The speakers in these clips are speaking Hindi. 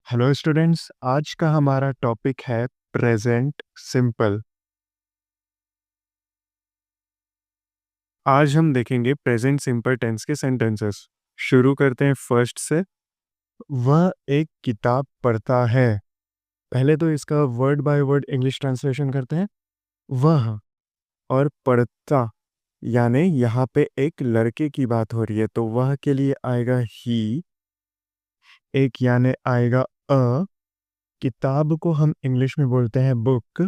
हेलो स्टूडेंट्स, आज का हमारा टॉपिक है प्रेजेंट सिंपल। आज हम देखेंगे प्रेजेंट सिंपल टेंस के सेंटेंसेस। शुरू करते हैं फर्स्ट से। वह एक किताब पढ़ता है। पहले तो इसका word by word English translation करते हैं। वह और पढ़ता यानी यहाँ पे एक लड़के की बात हो रही है, तो वह के लिए आएगा ही। एक यानी आएगा अ। किताब को हम इंग्लिश में बोलते हैं बुक।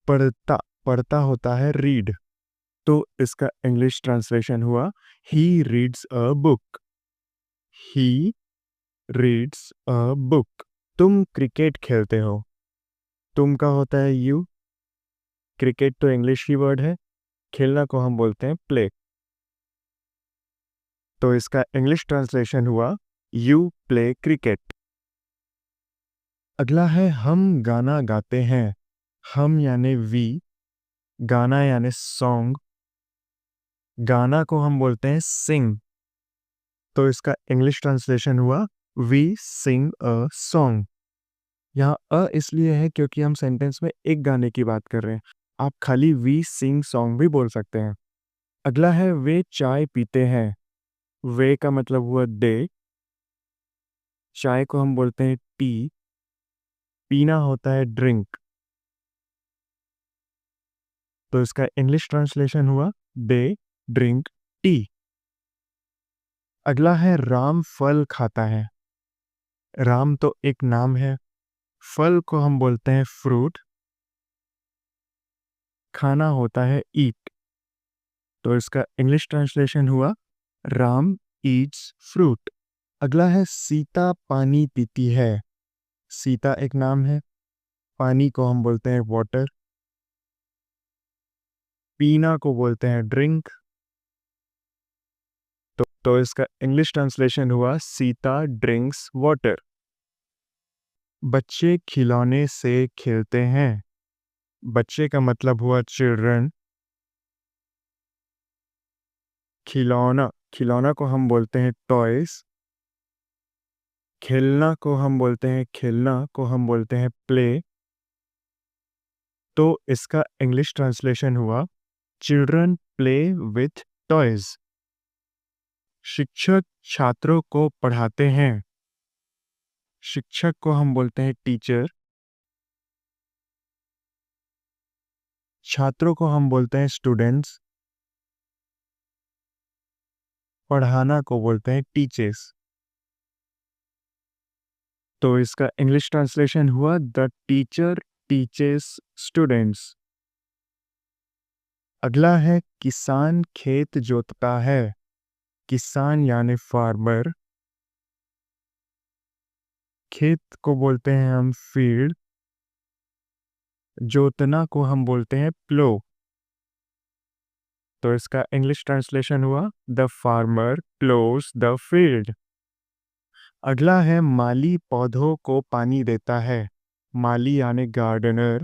पढ़ता पढ़ता होता है रीड, तो इसका इंग्लिश ट्रांसलेशन हुआ he reads a book. He reads a book. तुम क्रिकेट खेलते हो। तुम का होता है यू। क्रिकेट तो इंग्लिश की वर्ड है। खेलना को हम बोलते हैं प्ले। तो इसका इंग्लिश ट्रांसलेशन हुआ यू प्ले क्रिकेट। अगला है हम गाना गाते हैं। हम यानी वी, गाना यानी सॉन्ग। गाना को हम बोलते हैं सिंग, तो इसका इंग्लिश ट्रांसलेशन हुआ वी सिंग अ सॉन्ग। यहाँ अ इसलिए है क्योंकि हम सेंटेंस में एक गाने की बात कर रहे हैं। आप खाली वी सिंग सॉन्ग भी बोल सकते हैं। अगला है वे चाय पीते हैं। वे का मतलब हुआ दे। चाय को हम बोलते हैं टी। पीना होता है ड्रिंक, तो इसका इंग्लिश ट्रांसलेशन हुआ दे ड्रिंक टी। अगला है राम फल खाता है। राम तो एक नाम है। फल को हम बोलते हैं फ्रूट। खाना होता है ईट, तो इसका इंग्लिश ट्रांसलेशन हुआ राम ईट्स फ्रूट। अगला है सीता पानी पीती है। सीता एक नाम है। पानी को हम बोलते हैं वाटर। पीना को बोलते हैं ड्रिंक, तो इसका इंग्लिश ट्रांसलेशन हुआ सीता ड्रिंक्स वाटर। बच्चे खिलौने से खेलते हैं। बच्चे का मतलब हुआ चिल्ड्रन। खिलौना खिलौना को हम बोलते हैं टॉयज। खेलना को हम बोलते हैं खेलना को हम बोलते हैं प्ले, तो इसका इंग्लिश ट्रांसलेशन हुआ चिल्ड्रन प्ले विथ टॉयज। शिक्षक छात्रों को पढ़ाते हैं। शिक्षक को हम बोलते हैं टीचर। छात्रों को हम बोलते हैं स्टूडेंट्स। पढ़ाना को बोलते हैं टीचर्स। तो इसका इंग्लिश ट्रांसलेशन हुआ द टीचर टीचर्स स्टूडेंट्स। अगला है किसान खेत जोतता है। किसान यानी फार्मर। खेत को बोलते हैं हम फील्ड। जोतना को हम बोलते हैं प्लो, तो इसका इंग्लिश ट्रांसलेशन हुआ द फार्मर प्लोज द फील्ड। अगला है माली पौधों को पानी देता है। माली यानी गार्डनर।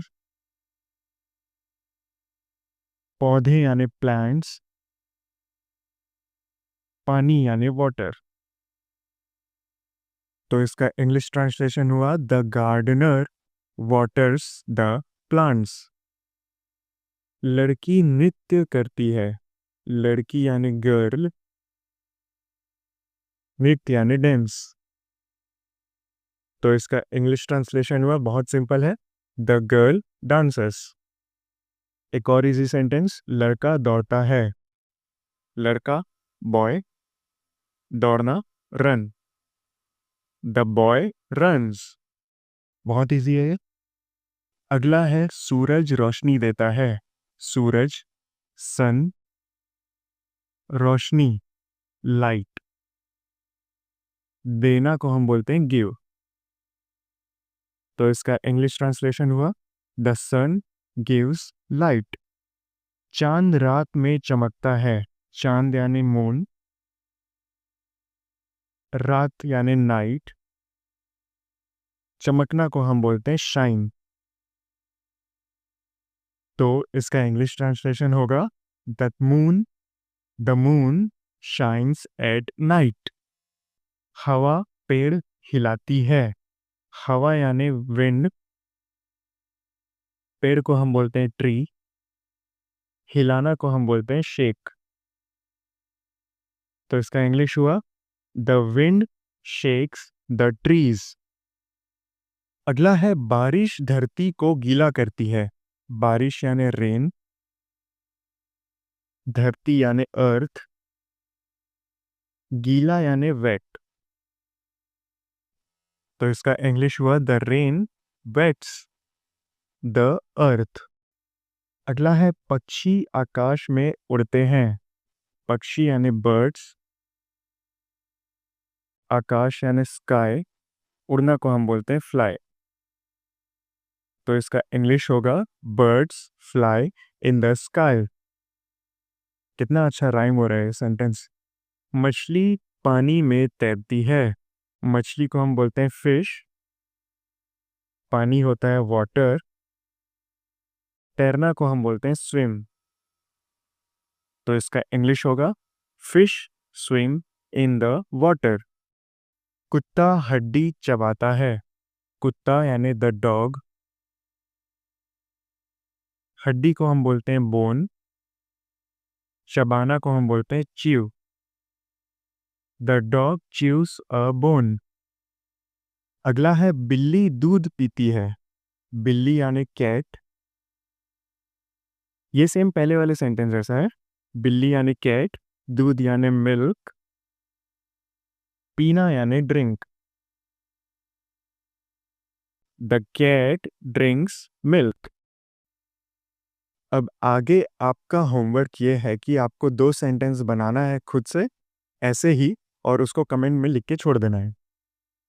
पौधे यानी प्लांट्स। पानी यानी वाटर, तो इसका इंग्लिश ट्रांसलेशन हुआ the gardener waters the plants. लड़की नृत्य करती है। लड़की यानी गर्ल। नृत्य यानी डांस, तो इसका इंग्लिश ट्रांसलेशन हुआ बहुत सिंपल है द गर्ल डांसर्स। एक और इजी सेंटेंस, लड़का दौड़ता है। लड़का बॉय, दौड़ना रन। The boy runs. बहुत इजी है ये। अगला है सूरज रोशनी देता है। सूरज सन, रोशनी लाइट। देना को हम बोलते हैं गिव, तो इसका इंग्लिश ट्रांसलेशन हुआ द सन गिव्स लाइट। चांद रात में चमकता है। चांद यानी मून। रात यानी नाइट। चमकना को हम बोलते हैं शाइन, तो इसका इंग्लिश ट्रांसलेशन होगा the moon shines at night. हवा पेड़ हिलाती है। हवा यानी विंड, पेड़ को हम बोलते हैं ट्री, हिलाना को हम बोलते हैं शेक। तो इसका इंग्लिश हुआ the wind shakes the trees. अगला है बारिश धरती को गीला करती है। बारिश यानी रेन, धरती यानी अर्थ, गीला यानी वेट। तो इसका इंग्लिश हुआ the rain wets the earth. अगला है पक्षी आकाश में उड़ते हैं। पक्षी यानी बर्ड्स, आकाश यानी स्काई, उड़ना को हम बोलते हैं फ्लाई। तो इसका इंग्लिश होगा birds fly in the sky. कितना अच्छा राइम हो रहा है सेंटेंस। मछली पानी में तैरती है। मछली को हम बोलते हैं फिश, पानी होता है वाटर, तैरना को हम बोलते हैं स्विम। तो इसका इंग्लिश होगा fish swim in the water. कुत्ता हड्डी चबाता है। कुत्ता यानी द डॉग, हड्डी को हम बोलते हैं बोन, चबाना को हम बोलते हैं chew. The dog choose a bone. अगला है बिल्ली दूध पीती है। बिल्ली यानी कैट, ये सेम पहले वाले सेंटेंस जैसा है। बिल्ली यानी कैट, दूध यानी मिल्क, पीना यानी drink. The cat drinks milk. अब आगे आपका होमवर्क ये है कि आपको 2 सेंटेंस बनाना है खुद से ऐसे ही, और उसको कमेंट में लिख के छोड़ देना है।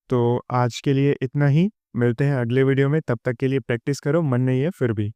तो आज के लिए इतना ही, मिलते हैं अगले वीडियो में। तब तक के लिए प्रैक्टिस करो, मन नहीं है फिर भी।